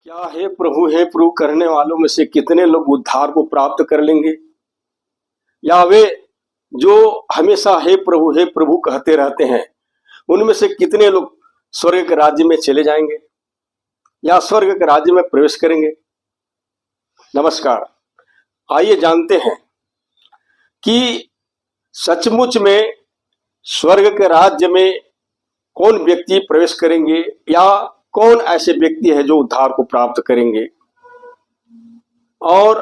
क्या हे प्रभु करने वालों में से कितने लोग उद्धार को प्राप्त कर लेंगे? या वे जो हमेशा हे प्रभु कहते रहते हैं, उनमें से कितने लोग स्वर्ग के राज्य में चले जाएंगे या स्वर्ग के राज्य में प्रवेश करेंगे? नमस्कार। आइए जानते हैं कि सचमुच में स्वर्ग के राज्य में कौन व्यक्ति प्रवेश करेंगे या कौन ऐसे व्यक्ति है जो उद्धार को प्राप्त करेंगे। और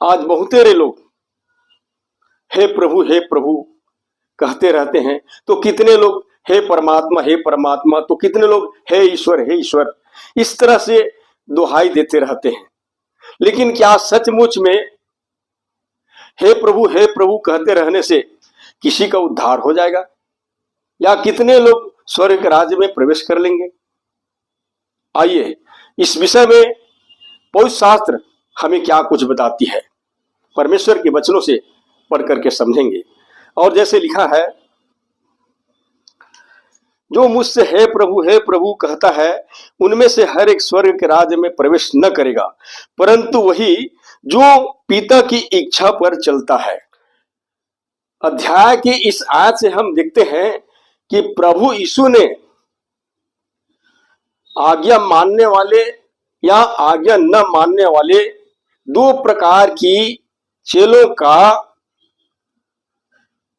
आज बहुतेरे लोग हे प्रभु कहते रहते हैं, तो कितने लोग हे परमात्मा, तो कितने लोग हे ईश्वर इस तरह से दुहाई देते रहते हैं। लेकिन क्या सचमुच में हे प्रभु कहते रहने से किसी का उद्धार हो जाएगा या कितने लोग स्वर्ग के राज्य में प्रवेश कर लेंगे? आइए इस विषय में पवित्र शास्त्र हमें क्या कुछ बताती है, परमेश्वर के वचनों से पढ़ करके समझेंगे। और जैसे लिखा है, जो मुझसे हे प्रभु कहता है, उनमें से हर एक स्वर्ग के राज्य में प्रवेश न करेगा, परंतु वही जो पिता की इच्छा पर चलता है। अध्याय की इस आयत से हम देखते हैं कि प्रभु यीशु ने आज्ञा मानने वाले या आज्ञा न मानने वाले दो प्रकार की चेलों का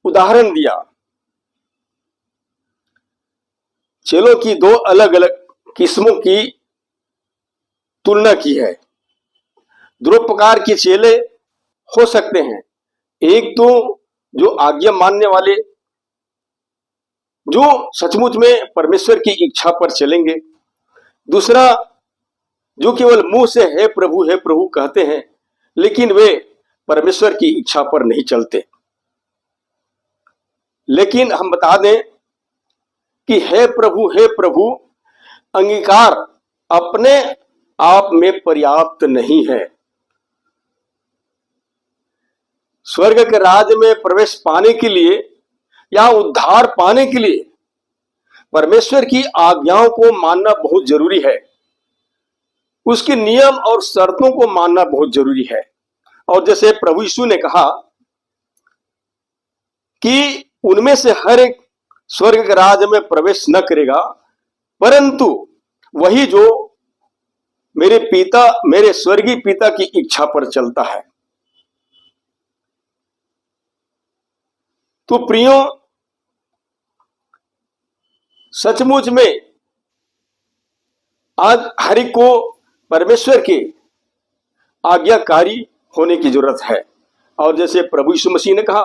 उदाहरण दिया। चेलों की दो अलग अलग किस्मों की तुलना की है। दो प्रकार के चेले हो सकते हैं। एक तो जो आज्ञा मानने वाले, जो सचमुच में परमेश्वर की इच्छा पर चलेंगे। दूसरा जो केवल मुंह से हे प्रभु कहते हैं, लेकिन वे परमेश्वर की इच्छा पर नहीं चलते। लेकिन हम बता दें कि हे प्रभु अंगीकार अपने आप में पर्याप्त नहीं है। स्वर्ग के राज्य में प्रवेश पाने के लिए या उद्धार पाने के लिए परमेश्वर की आज्ञाओं को मानना बहुत जरूरी है। उसके नियम और शर्तों को मानना बहुत जरूरी है। और जैसे प्रभु यीशु ने कहा कि उनमें से हर एक स्वर्ग के राज्य में प्रवेश न करेगा, परंतु वही जो मेरे स्वर्गीय पिता की इच्छा पर चलता है। तो प्रियो, सचमुच में आज हर एक को परमेश्वर के आज्ञाकारी होने की जरूरत है। और जैसे प्रभु यीशु मसीह ने कहा,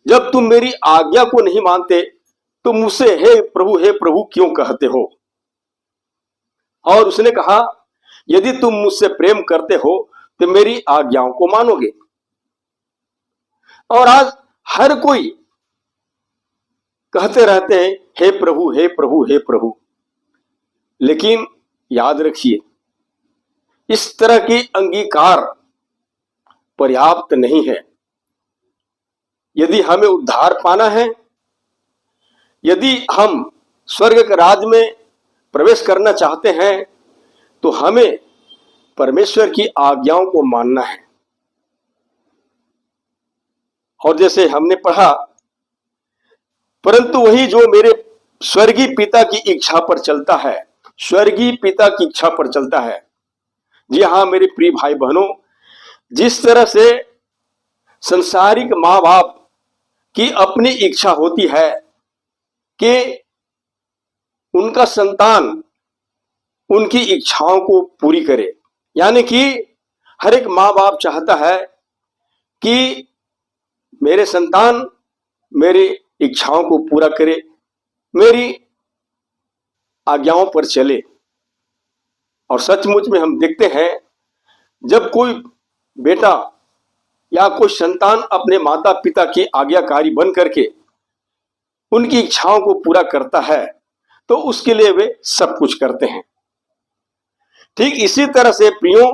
जब तुम मेरी आज्ञा को नहीं मानते तो मुझसे हे प्रभु क्यों कहते हो। और उसने कहा, यदि तुम मुझसे प्रेम करते हो तो मेरी आज्ञाओं को मानोगे। और आज हर कोई कहते रहते हैं हे प्रभु, लेकिन याद रखिए, इस तरह की अंगीकार पर्याप्त नहीं है। यदि हमें उद्धार पाना है, यदि हम स्वर्ग के राज्य में प्रवेश करना चाहते हैं, तो हमें परमेश्वर की आज्ञाओं को मानना है। और जैसे हमने पढ़ा, परंतु वही जो मेरे स्वर्गीय पिता की इच्छा पर चलता है, स्वर्गीय पिता की इच्छा पर चलता है। जी हाँ मेरे प्रिय भाई बहनों, जिस तरह से संसारिक माँ बाप की अपनी इच्छा होती है कि उनका संतान उनकी इच्छाओं को पूरी करे, यानी कि हर एक माँ बाप चाहता है कि मेरे संतान मेरी इच्छाओं को पूरा करे, मेरी आज्ञाओं पर चले। और सचमुच में हम देखते हैं, जब कोई बेटा या कोई संतान अपने माता पिता की आज्ञाकारी बन करके उनकी इच्छाओं को पूरा करता है, तो उसके लिए वे सब कुछ करते हैं। ठीक इसी तरह से प्रियो,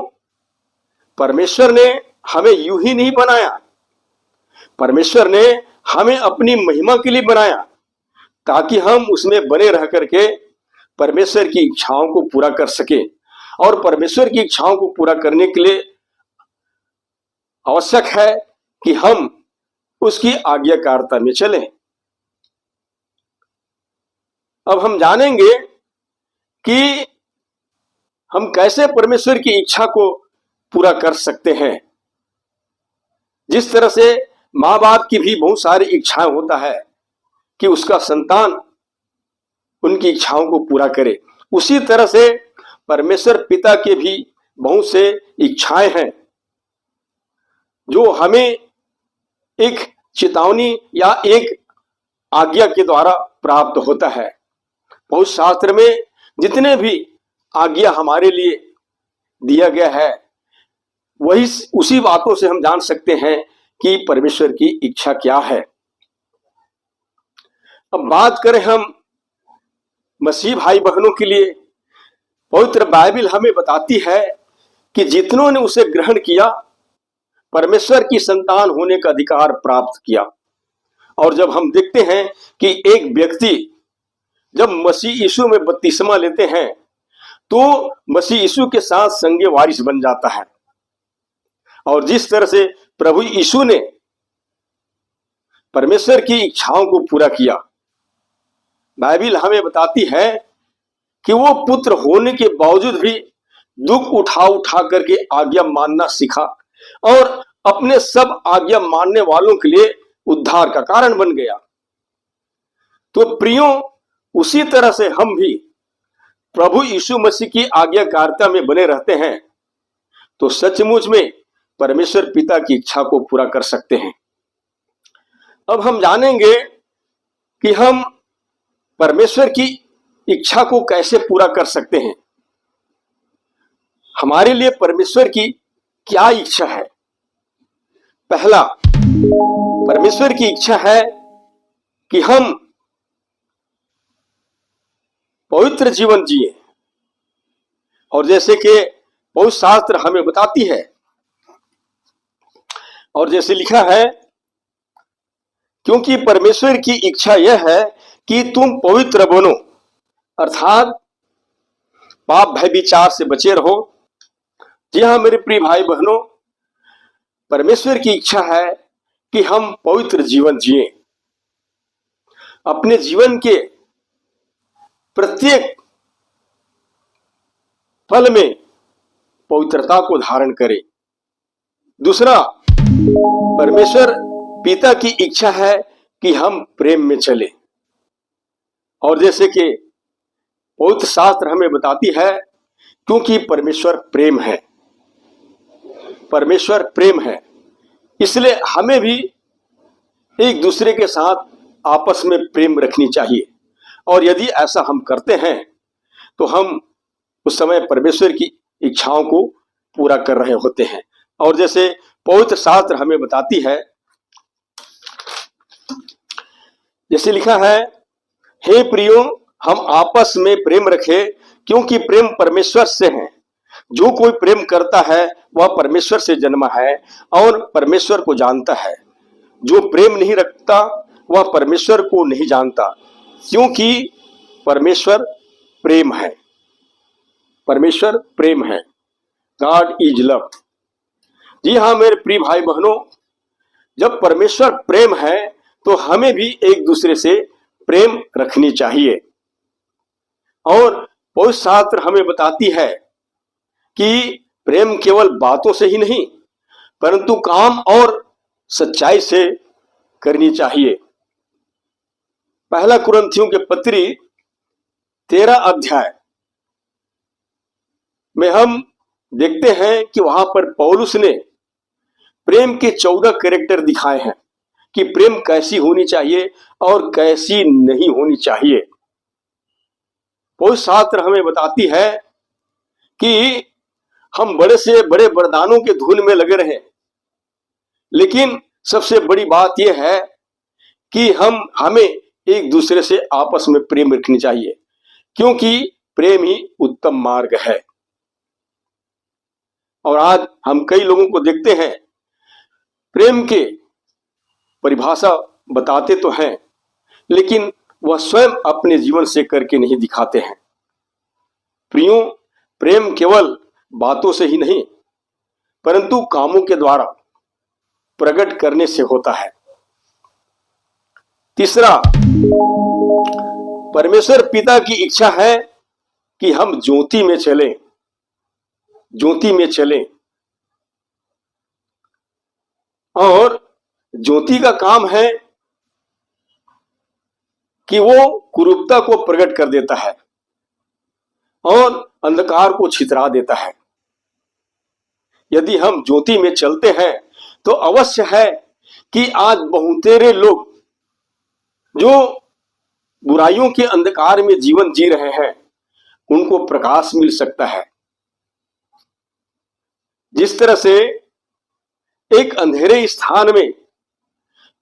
परमेश्वर ने हमें यूं ही नहीं बनाया। परमेश्वर ने हमें अपनी महिमा के लिए बनाया, ताकि हम उसमें बने रह करके परमेश्वर की इच्छाओं को पूरा कर सके और परमेश्वर की इच्छाओं को पूरा करने के लिए आवश्यक है कि हम उसकी आज्ञाकारिता में चलें। अब हम जानेंगे कि हम कैसे परमेश्वर की इच्छा को पूरा कर सकते हैं। जिस तरह से माँ बाप की भी बहुत सारी इच्छाएं होता है कि उसका संतान उनकी इच्छाओं को पूरा करे, उसी तरह से परमेश्वर पिता के भी बहुत से इच्छाएं हैं जो हमें एक चेतावनी या एक आज्ञा के द्वारा प्राप्त होता है। पवित्र शास्त्र में जितने भी आज्ञा हमारे लिए दिया गया है, वही उसी बातों से हम जान सकते हैं कि परमेश्वर की इच्छा क्या है। अब बात करें हम मसीह भाई बहनों के लिए, पवित्र बाइबल हमें बताती है कि जितनों ने उसे ग्रहण किया परमेश्वर की संतान होने का अधिकार प्राप्त किया। और जब हम देखते हैं कि एक व्यक्ति जब मसीह यीशु में बपतिस्मा लेते हैं तो मसीह यीशु के साथ संगे वारिस बन जाता है। और जिस तरह से प्रभु यीशु ने परमेश्वर की इच्छाओं को पूरा किया, बाइबल हमें बताती है कि वो पुत्र होने के बावजूद भी दुख उठा उठा करके आज्ञा मानना सीखा और अपने सब आज्ञा मानने वालों के लिए उद्धार का कारण बन गया। तो प्रियो, उसी तरह से हम भी प्रभु यीशु मसीह की आज्ञाकारिता में बने रहते हैं तो सचमुच में परमेश्वर पिता की इच्छा को पूरा कर सकते हैं। अब हम जानेंगे कि हम परमेश्वर की इच्छा को कैसे पूरा कर सकते हैं। हमारे लिए परमेश्वर की क्या इच्छा है? पहला, परमेश्वर की इच्छा है कि हम पवित्र जीवन जिए। और जैसे कि पवित्र शास्त्र हमें बताती है और जैसे लिखा है, क्योंकि परमेश्वर की इच्छा यह है कि तुम पवित्र बनो, अर्थात पाप भय विचार से बचे रहो। जी हाँ मेरे प्रिय भाई बहनों, परमेश्वर की इच्छा है कि हम पवित्र जीवन जिए, अपने जीवन के प्रत्येक पल में पवित्रता को धारण करें। दूसरा, परमेश्वर पिता की इच्छा है कि हम प्रेम में चले। और जैसे कि पवित्र शास्त्र हमें बताती है, क्योंकि परमेश्वर प्रेम है, परमेश्वर प्रेम है, इसलिए हमें भी एक दूसरे के साथ आपस में प्रेम रखनी चाहिए। और यदि ऐसा हम करते हैं तो हम उस समय परमेश्वर की इच्छाओं को पूरा कर रहे होते हैं। और जैसे पवित्र शास्त्र हमें बताती है, जैसे लिखा है, हे प्रियो, हम आपस में प्रेम रखें, क्योंकि प्रेम परमेश्वर से है। जो कोई प्रेम करता है वह परमेश्वर से जन्मा है और परमेश्वर को जानता है। जो प्रेम नहीं रखता वह परमेश्वर को नहीं जानता, क्योंकि परमेश्वर प्रेम है। परमेश्वर प्रेम है। God is love. जी हाँ मेरे प्रिय भाई बहनों, जब परमेश्वर प्रेम है तो हमें भी एक दूसरे से प्रेम रखनी चाहिए। और पवित्र शास्त्र हमें बताती है कि प्रेम केवल बातों से ही नहीं परंतु काम और सच्चाई से करनी चाहिए। पहला कुरिन्थियों के पत्री 13 अध्याय में हम देखते हैं कि वहां पर पौलुस ने प्रेम के 14 कैरेक्टर दिखाए हैं कि प्रेम कैसी होनी चाहिए और कैसी नहीं होनी चाहिए। पवित्र शास्त्र हमें बताती है कि हम बड़े से बड़े वरदानों के धुन में लगे रहे, लेकिन सबसे बड़ी बात यह है कि हमें एक दूसरे से आपस में प्रेम रखनी चाहिए, क्योंकि प्रेम ही उत्तम मार्ग है। और आज हम कई लोगों को देखते हैं, प्रेम के परिभाषा बताते तो हैं लेकिन वह स्वयं अपने जीवन से करके नहीं दिखाते हैं। प्रियो, प्रेम केवल बातों से ही नहीं परंतु कामों के द्वारा प्रकट करने से होता है। तीसरा, परमेश्वर पिता की इच्छा है कि हम ज्योति में चलें, ज्योति में चलें। और ज्योति का काम है कि वो कुरूपता को प्रकट कर देता है और अंधकार को छितरा देता है। यदि हम ज्योति में चलते हैं तो अवश्य है कि आज बहुतेरे लोग जो बुराइयों के अंधकार में जीवन जी रहे हैं उनको प्रकाश मिल सकता है। जिस तरह से एक अंधेरे स्थान में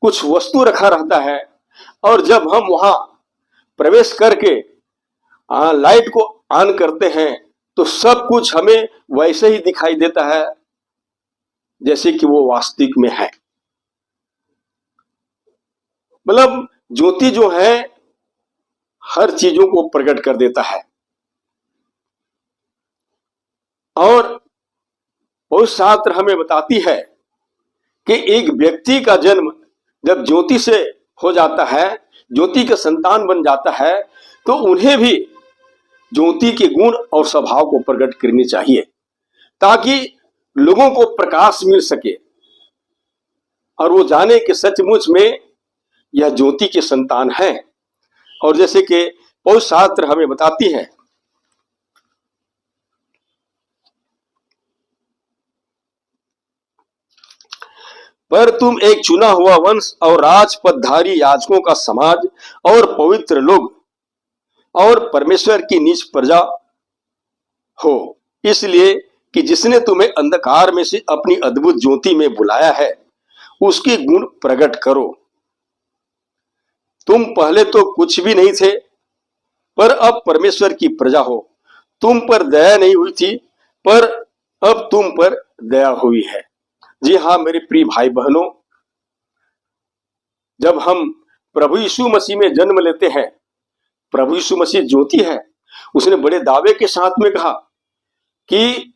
कुछ वस्तु रखा रहता है और जब हम वहां प्रवेश करके लाइट को ऑन करते हैं तो सब कुछ हमें वैसे ही दिखाई देता है जैसे कि वो वास्तविक में है। मतलब ज्योति जो है हर चीजों को प्रकट कर देता है। और बहुत शास्त्र हमें बताती है कि एक व्यक्ति का जन्म जब ज्योति से हो जाता है, ज्योति का संतान बन जाता है, तो उन्हें भी ज्योति के गुण और स्वभाव को प्रकट करनी चाहिए ताकि लोगों को प्रकाश मिल सके और वो जाने कि सचमुच में यह ज्योति के संतान है। और जैसे कि पौरुष शास्त्र हमें बताती है, पर तुम एक चुना हुआ वंश और राजपदधारी याजकों का समाज और पवित्र लोग और परमेश्वर की निज प्रजा हो, इसलिए कि जिसने तुम्हें अंधकार में से अपनी अद्भुत ज्योति में बुलाया है उसके गुण प्रकट करो। तुम पहले तो कुछ भी नहीं थे पर अब परमेश्वर की प्रजा हो। तुम पर दया नहीं हुई थी पर अब तुम पर दया हुई है। जी हाँ मेरे प्रिय भाई बहनों, जब हम प्रभु यीशु मसीह में जन्म लेते हैं, प्रभु यीशु मसीह ज्योति है। उसने बड़े दावे के साथ में कहा कि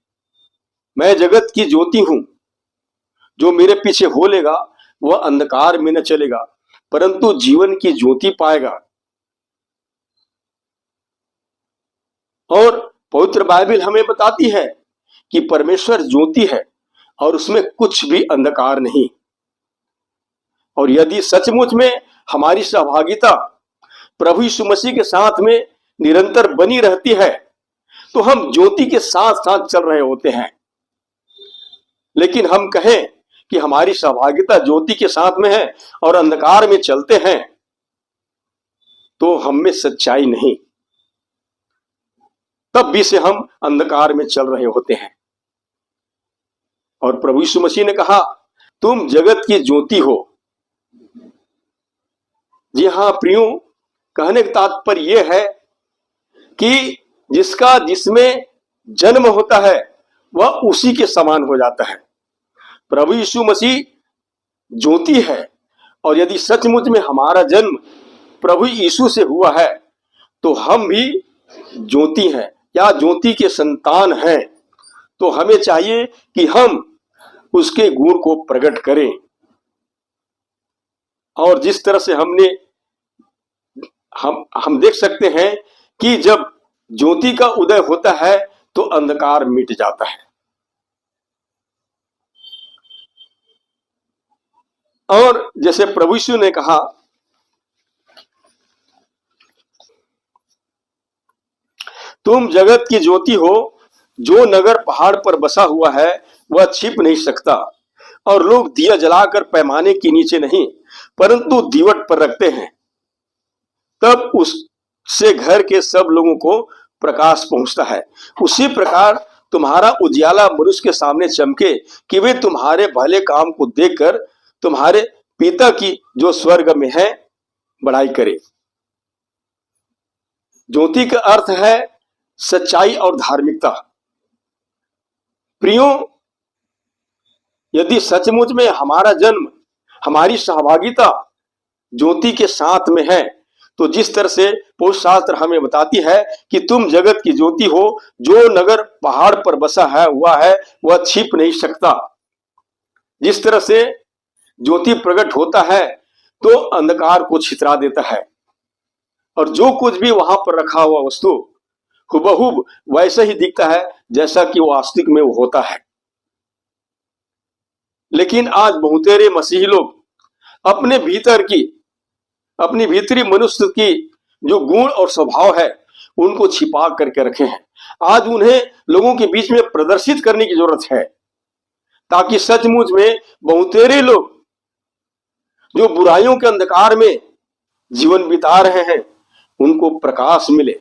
मैं जगत की ज्योति हूं, जो मेरे पीछे हो लेगा वह अंधकार में न चलेगा परंतु जीवन की ज्योति पाएगा। और पवित्र बाइबल हमें बताती है कि परमेश्वर ज्योति है और उसमें कुछ भी अंधकार नहीं। और यदि सचमुच में हमारी सहभागिता प्रभु यीशु मसीह के साथ में निरंतर बनी रहती है तो हम ज्योति के साथ साथ चल रहे होते हैं। लेकिन हम कहें कि हमारी सहभागिता ज्योति के साथ में है और अंधकार में चलते हैं तो हम में सच्चाई नहीं, तब भी से हम अंधकार में चल रहे होते हैं। और प्रभु यीशु मसीह ने कहा तुम जगत की ज्योति हो। जी हाँ प्रियो, कहने का तात्पर्य यह है कि जिसका जिसमें जन्म होता है वह उसी के समान हो जाता है। प्रभु यीशु मसीह ज्योति है और यदि सचमुच में हमारा जन्म प्रभु यीशु से हुआ है तो हम भी ज्योति हैं या ज्योति के संतान हैं। तो हमें चाहिए कि हम उसके गुण को प्रकट करें। और जिस तरह से हम देख सकते हैं कि जब ज्योति का उदय होता है तो अंधकार मिट जाता है। और जैसे प्रभु यीशु ने कहा तुम जगत की ज्योति हो, जो नगर पहाड़ पर बसा हुआ है वह छिप नहीं सकता और लोग दिया जलाकर पैमाने के नीचे नहीं परंतु दीवट पर रखते हैं, तब उससे घर के सब लोगों को प्रकाश पहुंचता है। उसी प्रकार तुम्हारा उजियाला मनुष्य के सामने चमके कि वे तुम्हारे भले काम को देखकर तुम्हारे पिता की जो स्वर्ग में है बड़ाई करे। ज्योति का अर्थ है सच्चाई और धार्मिकता। प्रियो, यदि सचमुच में हमारा जन्म, हमारी सहभागिता ज्योति के साथ में है तो जिस तरह से पौरुष शास्त्र हमें बताती है कि तुम जगत की ज्योति हो, जो नगर पहाड़ पर बसा है हुआ है वह छिप नहीं सकता। जिस तरह से ज्योति प्रकट होता है तो अंधकार को छितरा देता है, और जो कुछ भी वहां पर रखा हुआ वस्तु हुबहू वैसे ही दिखता है जैसा कि वो वास्तविक में वो होता है। लेकिन आज बहुतेरे मसीही लोग अपने भीतर की, अपनी भीतरी मनुष्य की जो गुण और स्वभाव है उनको छिपा करके रखे हैं। आज उन्हें लोगों के बीच में प्रदर्शित करने की जरूरत है, ताकि सचमुच में बहुतेरे लोग जो बुराइयों के अंधकार में जीवन बिता रहे हैं उनको प्रकाश मिले।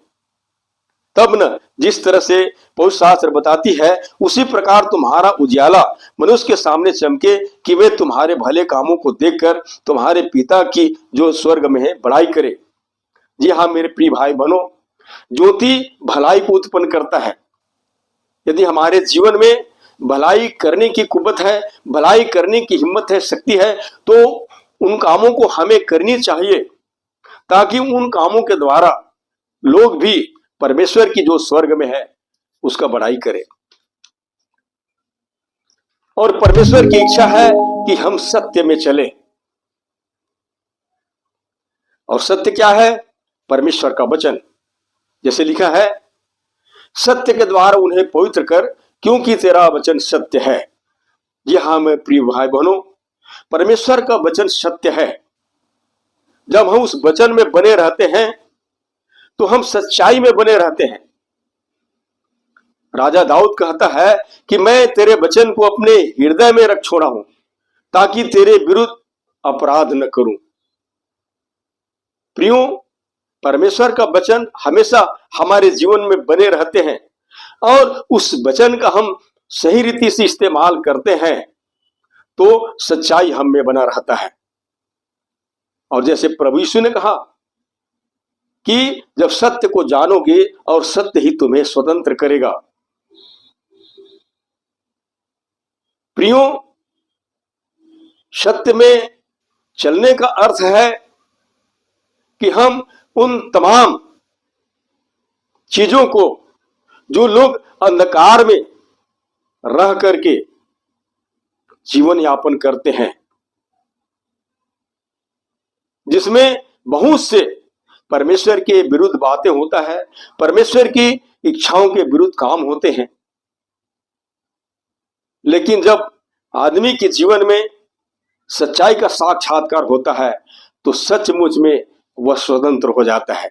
तब न जिस तरह से पौरुष शास्त्र बताती है उसी प्रकार तुम्हारा उजियाला मनुष्य के सामने चमके, कि वे तुम्हारे भले कामों को देखकर तुम्हारे पिता की जो स्वर्ग में है बड़ाई करे। जी हाँ मेरे प्रिय भाई बहनों, ज्योति भलाई को उत्पन्न करता है। यदि हमारे जीवन में भलाई करने की कुव्वत है, भलाई करने की हिम्मत है, शक्ति है, तो उन कामों को हमें करनी चाहिए, ताकि उन कामों के द्वारा लोग भी परमेश्वर की जो स्वर्ग में है उसका बड़ाई करें। और परमेश्वर की इच्छा है कि हम सत्य में चलें। और सत्य क्या है? परमेश्वर का वचन। जैसे लिखा है, सत्य के द्वारा उन्हें पवित्र कर, क्योंकि तेरा वचन सत्य है। जी हाँ मेरे प्रिय भाई बहनों, परमेश्वर का वचन सत्य है। जब हम उस वचन में बने रहते हैं तो हम सच्चाई में बने रहते हैं। राजा दाऊद कहता है कि मैं तेरे वचन को अपने हृदय में रख छोड़ा हूं, ताकि तेरे विरुद्ध अपराध न करूं। प्रियो, परमेश्वर का वचन हमेशा हमारे जीवन में बने रहते हैं, और उस वचन का हम सही रीति से इस्तेमाल करते हैं तो सच्चाई हम में बना रहता है। और जैसे प्रभु यीशु ने कहा कि जब सत्य को जानोगे और सत्य ही तुम्हें स्वतंत्र करेगा। प्रियो, सत्य में चलने का अर्थ है कि हम उन तमाम चीजों को जो लोग अंधकार में रह करके जीवन यापन करते हैं, जिसमें बहुत से परमेश्वर के विरुद्ध बातें होता है, परमेश्वर की इच्छाओं के विरुद्ध काम होते हैं, लेकिन जब आदमी के जीवन में सच्चाई का साक्षात्कार होता है तो सचमुच में वह स्वतंत्र हो जाता है।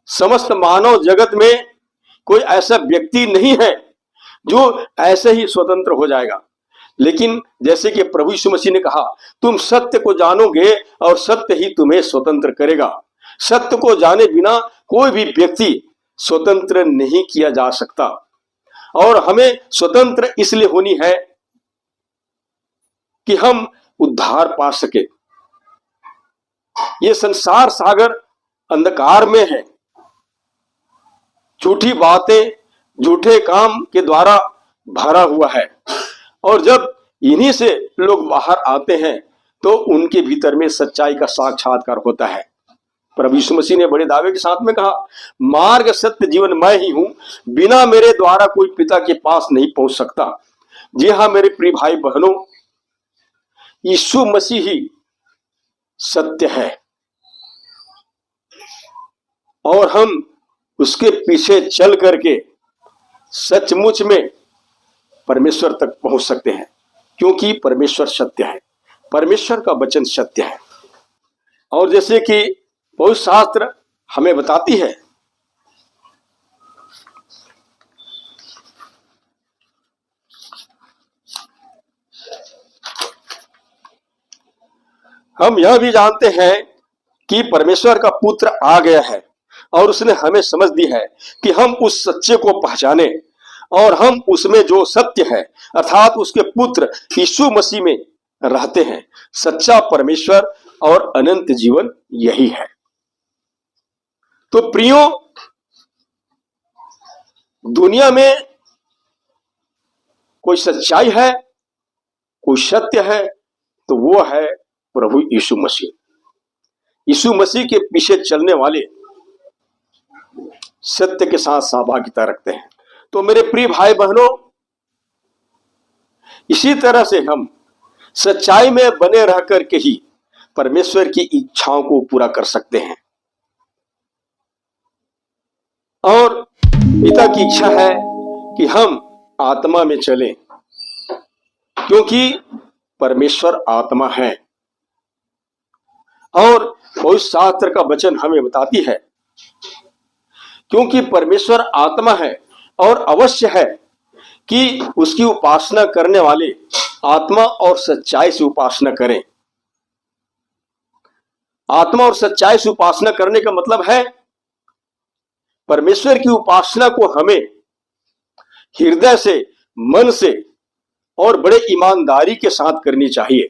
समस्त मानव जगत में कोई ऐसा व्यक्ति नहीं है जो ऐसे ही स्वतंत्र हो जाएगा। लेकिन जैसे कि प्रभु यीशु मसीह ने कहा, तुम सत्य को जानोगे और सत्य ही तुम्हें स्वतंत्र करेगा। सत्य को जाने बिना कोई भी व्यक्ति स्वतंत्र नहीं किया जा सकता। और हमें स्वतंत्र इसलिए होनी है कि हम उद्धार पा सके। ये संसार सागर अंधकार में है, झूठी बातें, झूठे काम के द्वारा भरा हुआ है, और जब इन्हीं से लोग बाहर आते हैं तो उनके भीतर में सच्चाई का साक्षात्कार होता है। प्रभु यीशु मसीह ने बड़े दावे के साथ में कहा, मार्ग सत्य जीवन मैं ही हूं, बिना मेरे द्वारा कोई पिता के पास नहीं पहुंच सकता। जी हाँ मेरे प्रिय भाई बहनों, यीशु मसीह ही सत्य है, और हम उसके पीछे चल करके सचमुच में परमेश्वर तक पहुंच सकते हैं, क्योंकि परमेश्वर सत्य है, परमेश्वर का वचन सत्य है। और जैसे कि पवित्र शास्त्र हमें बताती है, हम यह भी जानते हैं कि परमेश्वर का पुत्र आ गया है, और उसने हमें समझ दी है कि हम उस सच्चे को पहचाने, और हम उसमें जो सत्य है अर्थात उसके पुत्र यीशु मसीह में रहते हैं। सच्चा परमेश्वर और अनंत जीवन यही है। तो प्रियो, दुनिया में कोई सच्चाई है, कोई सत्य है, तो वो है प्रभु यीशु मसीह। यीशु मसीह के पीछे चलने वाले सत्य के साथ सहभागिता रखते हैं। तो मेरे प्रिय भाई बहनों, इसी तरह से हम सच्चाई में बने रह करके ही परमेश्वर की इच्छाओं को पूरा कर सकते हैं। और पिता की इच्छा है कि हम आत्मा में चलें, क्योंकि परमेश्वर आत्मा है। और पवित्र शास्त्र का वचन हमें बताती है, क्योंकि परमेश्वर आत्मा है और अवश्य है कि उसकी उपासना करने वाले आत्मा और सच्चाई से उपासना करें। आत्मा और सच्चाई से उपासना करने का मतलब है परमेश्वर की उपासना को हमें हृदय से, मन से और बड़े ईमानदारी के साथ करनी चाहिए।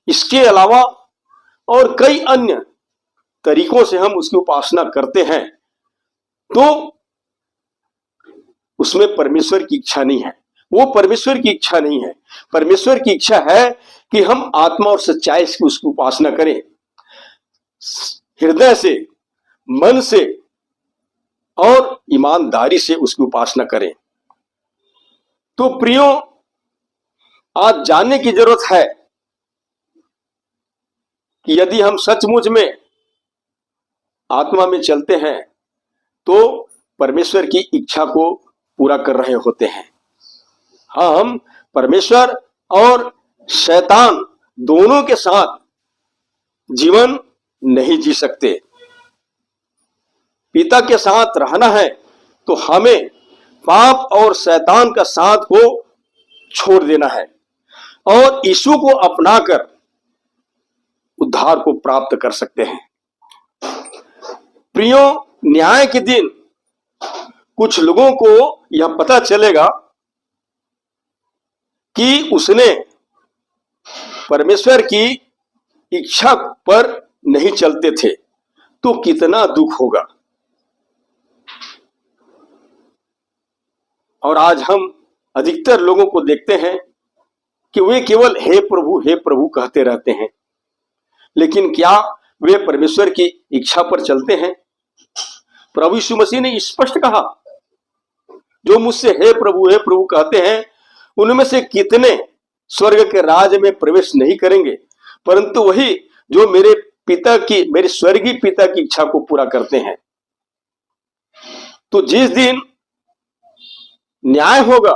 इसके अलावा और कई अन्य तरीकों से हम उसकी उपासना करते हैं तो उसमें परमेश्वर की इच्छा नहीं है, वो परमेश्वर की इच्छा नहीं है। परमेश्वर की इच्छा है कि हम आत्मा और सच्चाई से उसकी उपासना करें, हृदय से, मन से और ईमानदारी से उसकी उपासना करें। तो प्रियो, आज जानने की जरूरत है कि यदि हम सचमुच में आत्मा में चलते हैं तो परमेश्वर की इच्छा को पूरा कर रहे होते हैं। हम परमेश्वर और शैतान दोनों के साथ जीवन नहीं जी सकते। पिता के साथ रहना है तो हमें पाप और शैतान का साथ को छोड़ देना है और यीशु को अपनाकर उद्धार को प्राप्त कर सकते हैं। प्रियो, न्याय के दिन कुछ लोगों को यह पता चलेगा कि उसने परमेश्वर की इच्छा पर नहीं चलते थे, तो कितना दुख होगा। और आज हम अधिकतर लोगों को देखते हैं कि वे केवल हे प्रभु कहते रहते हैं, लेकिन क्या वे परमेश्वर की इच्छा पर चलते हैं? प्रभु यीशु मसीह ने स्पष्ट कहा, जो मुझसे हे प्रभु कहते हैं उनमें से कितने स्वर्ग के राज्य में प्रवेश नहीं करेंगे, परंतु वही जो मेरे स्वर्गीय पिता की इच्छा को पूरा करते हैं। तो जिस दिन न्याय होगा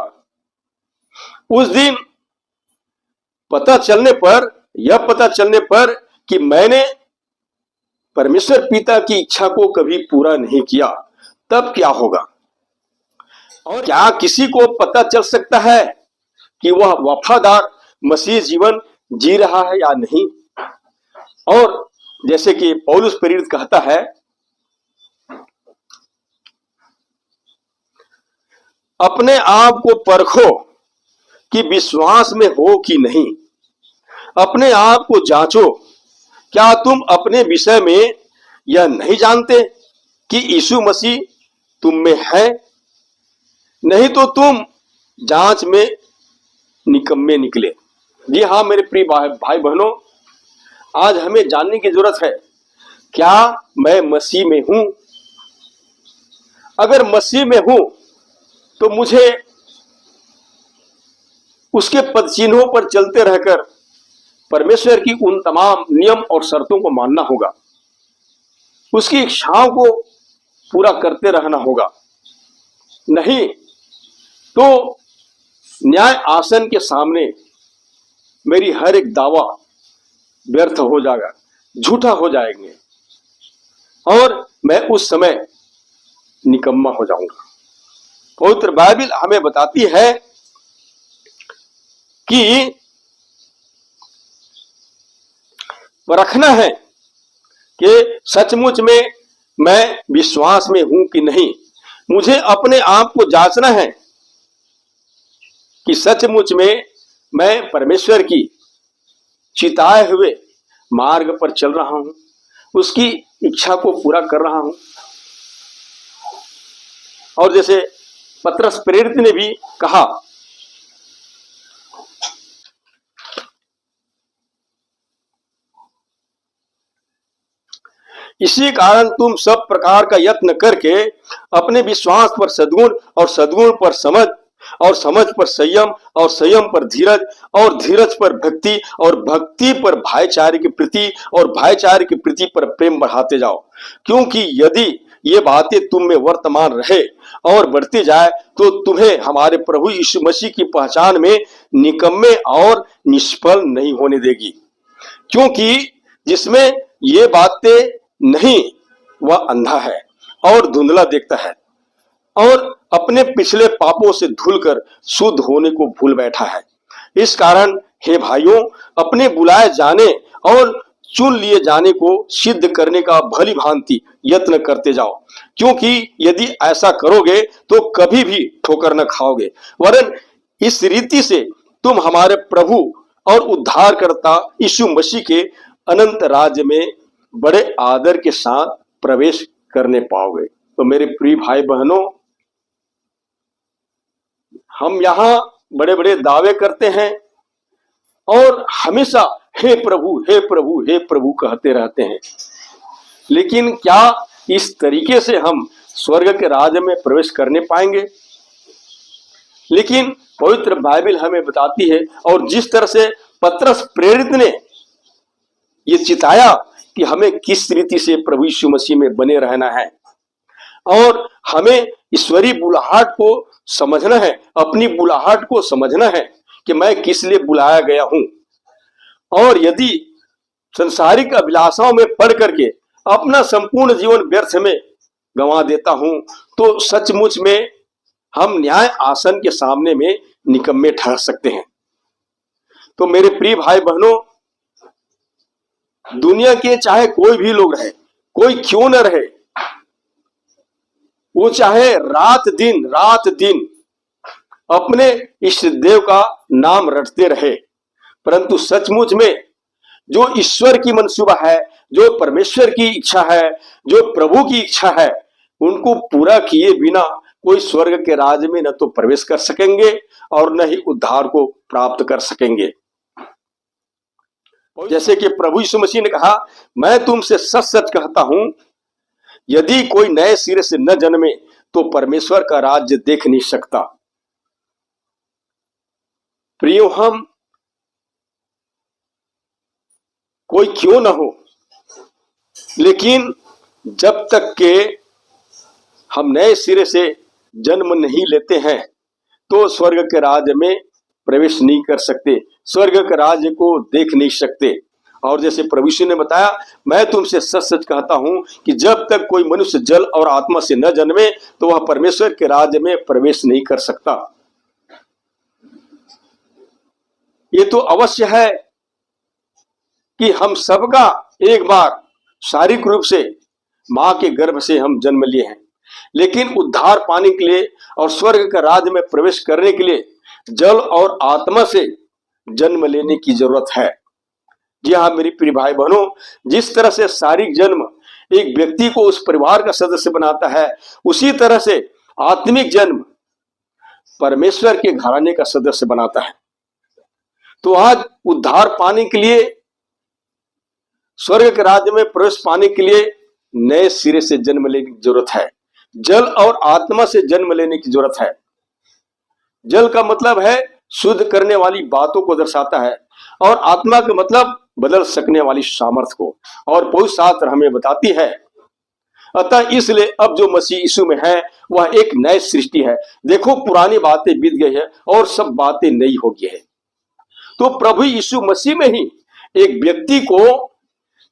उस दिन पता चलने पर कि मैंने परमेश्वर पिता की इच्छा को कभी पूरा नहीं किया, तब क्या होगा? और क्या किसी को पता चल सकता है कि वह वफादार मसीह जीवन जी रहा है या नहीं? और जैसे कि पौलुस प्रेरित कहता है, अपने आप को परखो कि विश्वास में हो कि नहीं, अपने आप को जांचो, क्या तुम अपने विषय में यह नहीं जानते कि यीशु मसीह तुम में है? नहीं तो तुम जांच में निकम्मे निकले। जी हाँ मेरे प्रिय भाई बहनों, आज हमें जानने की जरूरत है, क्या मैं मसीह में हूं? अगर मसीह में हूं तो मुझे उसके पद चिन्हों पर चलते रहकर परमेश्वर की उन तमाम नियम और शर्तों को मानना होगा, उसकी इच्छाओं को पूरा करते रहना होगा। नहीं तो न्याय आसन के सामने मेरी हर एक दावा व्यर्थ हो जाएगा, झूठा हो जाएंगे और मैं उस समय निकम्मा हो जाऊंगा। पवित्र बाइबल हमें बताती है कि परखना है कि सचमुच में मैं विश्वास में हूं कि नहीं। मुझे अपने आप को जांचना है कि सचमुच में मैं परमेश्वर की चिताए हुए मार्ग पर चल रहा हूं, उसकी इच्छा को पूरा कर रहा हूं। और जैसे पतरस प्रेरित ने भी कहा, इसी कारण तुम सब प्रकार का यत्न करके अपने विश्वास पर सद्गुण और सद्गुण पर समझ और समझ पर संयम और संयम पर धीरज और धीरज पर भक्ति और भक्ति पर भाईचारे के प्रति और भाईचारे के प्रति पर प्रेम बढ़ाते जाओ। क्योंकि यदि ये बातें तुम में वर्तमान रहे और बढ़ती जाए तो तुम्हें हमारे प्रभु यीशु मसीह की पहचान में निकम्मे और निष्फल नहीं होने देगी। क्योंकि जिसमें ये बातें नहीं वह अंधा है और धुंधला देखता है और अपने पिछले पापों से धुलकर शुद्ध होने को भूल बैठा है। इस कारण हे भाइयों, अपने बुलाए जाने और चुन लिए जाने को सिद्ध करने का भली भांति यत्न करते जाओ। क्योंकि यदि ऐसा करोगे तो कभी भी ठोकर न खाओगे, वरन इस रीति से तुम हमारे प्रभु और उद्धारकर्ता यीशु मसीह के अनंत राज्य में बड़े आदर के साथ प्रवेश करने पाओगे। तो मेरे प्रिय भाई बहनों, हम यहाँ बड़े बड़े दावे करते हैं और हमेशा हे प्रभु हे प्रभु हे प्रभु कहते रहते हैं, लेकिन क्या इस तरीके से हम स्वर्ग के राज्य में प्रवेश करने पाएंगे? लेकिन पवित्र बाइबल हमें बताती है और जिस तरह से पतरस प्रेरित ने ये चिताया कि हमें किस रीति से प्रभु यीशु मसीह में बने रहना है और हमें ईश्वरीय बुलाहट को समझना है, अपनी बुलाहट को समझना है कि मैं किस लिए बुलाया गया हूं। और यदि संसारिक अभिलाषाओं में पड़ करके अपना संपूर्ण जीवन व्यर्थ में गंवा देता हूं तो सचमुच में हम न्याय आसन के सामने में निकम्मे ठहर सकते हैं। तो मेरे प्रिय भाई बहनों, दुनिया के चाहे कोई भी लोग रहे, कोई क्यों न रहे, वो चाहे रात दिन अपने इष्ट देव का नाम रटते रहे, परंतु सचमुच में जो ईश्वर की मनसूबा है, जो परमेश्वर की इच्छा है, जो प्रभु की इच्छा है, उनको पूरा किए बिना कोई स्वर्ग के राज्य में न तो प्रवेश कर सकेंगे और न ही उद्धार को प्राप्त कर सकेंगे। जैसे कि प्रभु यीशु मसीह ने कहा, मैं तुमसे सच सच कहता हूं, यदि कोई नए सिरे से न जन्मे तो परमेश्वर का राज्य देख नहीं सकता। प्रियो, हम कोई क्यों न हो, लेकिन जब तक के हम नए सिरे से जन्म नहीं लेते हैं तो स्वर्ग के राज्य में प्रवेश नहीं कर सकते, स्वर्ग के राज्य को देख नहीं सकते। और जैसे प्रभु यीशु ने बताया, मैं तुमसे सच सच कहता हूं कि जब तक कोई मनुष्य जल और आत्मा से न जन्मे तो वह परमेश्वर के राज्य में प्रवेश नहीं कर सकता। ये तो अवश्य है कि हम सबका एक बार शारीरिक रूप से मां के गर्भ से हम जन्म लिए हैं, लेकिन उद्धार पाने के लिए और स्वर्ग के राज्य में प्रवेश करने के लिए जल और आत्मा से जन्म लेने की जरूरत है। जी हाँ मेरी प्रिय भाई बहनों, जिस तरह से शारीरिक जन्म एक व्यक्ति को उस परिवार का सदस्य बनाता है, उसी तरह से आत्मिक जन्म परमेश्वर के घराने का सदस्य बनाता है। तो आज उद्धार पाने के लिए, स्वर्ग के राज्य में प्रवेश पाने के लिए नए सिरे से जन्म लेने की जरूरत है, जल और आत्मा से जन्म लेने की जरूरत है। जल का मतलब है शुद्ध करने वाली बातों को दर्शाता है और आत्मा का मतलब बदल सकने वाली सामर्थ्य को, और पवित्र शास्त्र हमें बताती है। अतः इसलिए अब जो मसीह यीशु में है वह एक नई सृष्टि है। देखो पुरानी बातें बीत गई है और सब बातें नई हो गई है। तो प्रभु यीशु मसीह में ही एक व्यक्ति को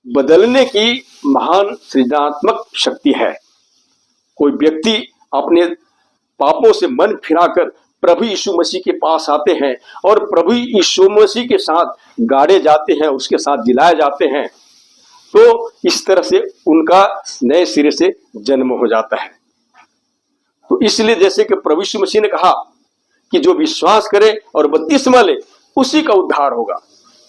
बदलने की महान सृजनात्मक शक्ति है। कोई व्यक्ति अपने पापों से मन फिराकर प्रभु यीशु मसीह के पास आते हैं और प्रभु यीशु मसीह के साथ गाड़े जाते हैं, उसके साथ जिलाए जाते हैं, तो इस तरह से उनका नए सिरे से जन्म हो जाता है। तो इसलिए जैसे कि प्रभु यीशु मसीह ने कहा कि जो विश्वास करे और बपतिस्मा ले उसी का उद्धार होगा।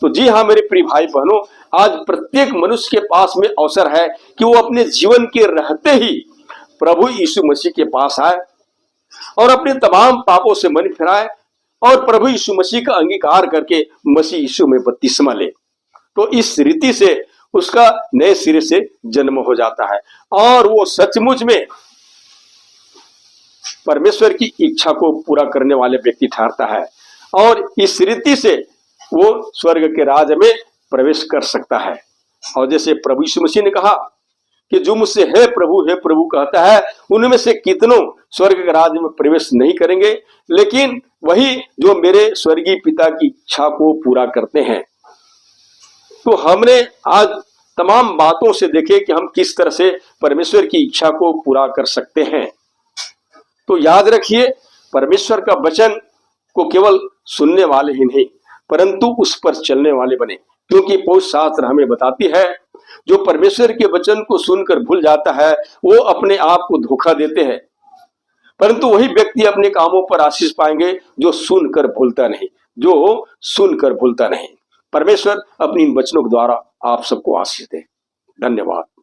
तो जी हाँ मेरे प्रिय भाई बहनों, आज प्रत्येक मनुष्य के पास में अवसर है कि वो अपने जीवन के रहते ही प्रभु यीशु मसीह के पास आए और अपने तमाम पापों से मन फिराए और प्रभु यीशु मसीह का अंगीकार करके मसीह यीशु में बपतिस्मा ले। तो इस रीति से उसका नए सिरे से जन्म हो जाता है और वो सचमुच में परमेश्वर की इच्छा को पूरा करने वाले व्यक्ति ठहरता है और इस रीति से वो स्वर्ग के राज में प्रवेश कर सकता है। और जैसे प्रभु यीशु मसीह ने कहा कि जो मुझसे हे प्रभु कहता है, उनमें से कितनों स्वर्ग के राज्य में प्रवेश नहीं करेंगे, लेकिन वही जो मेरे स्वर्गीय पिता की इच्छा को पूरा करते हैं। तो हमने आज तमाम बातों से देखे कि हम किस तरह से परमेश्वर की इच्छा को पूरा कर सकते हैं। तो याद रखिए, परमेश्वर का वचन को केवल सुनने वाले ही नहीं परंतु उस पर चलने वाले बने, क्योंकि पवित्र शास्त्र हमें बताती है जो परमेश्वर के वचन को सुनकर भूल जाता है वो अपने आप को धोखा देते हैं, परंतु वही व्यक्ति अपने कामों पर आशीष पाएंगे जो सुनकर भूलता नहीं। परमेश्वर अपनी इन वचनों के द्वारा आप सबको आशीष दे। धन्यवाद।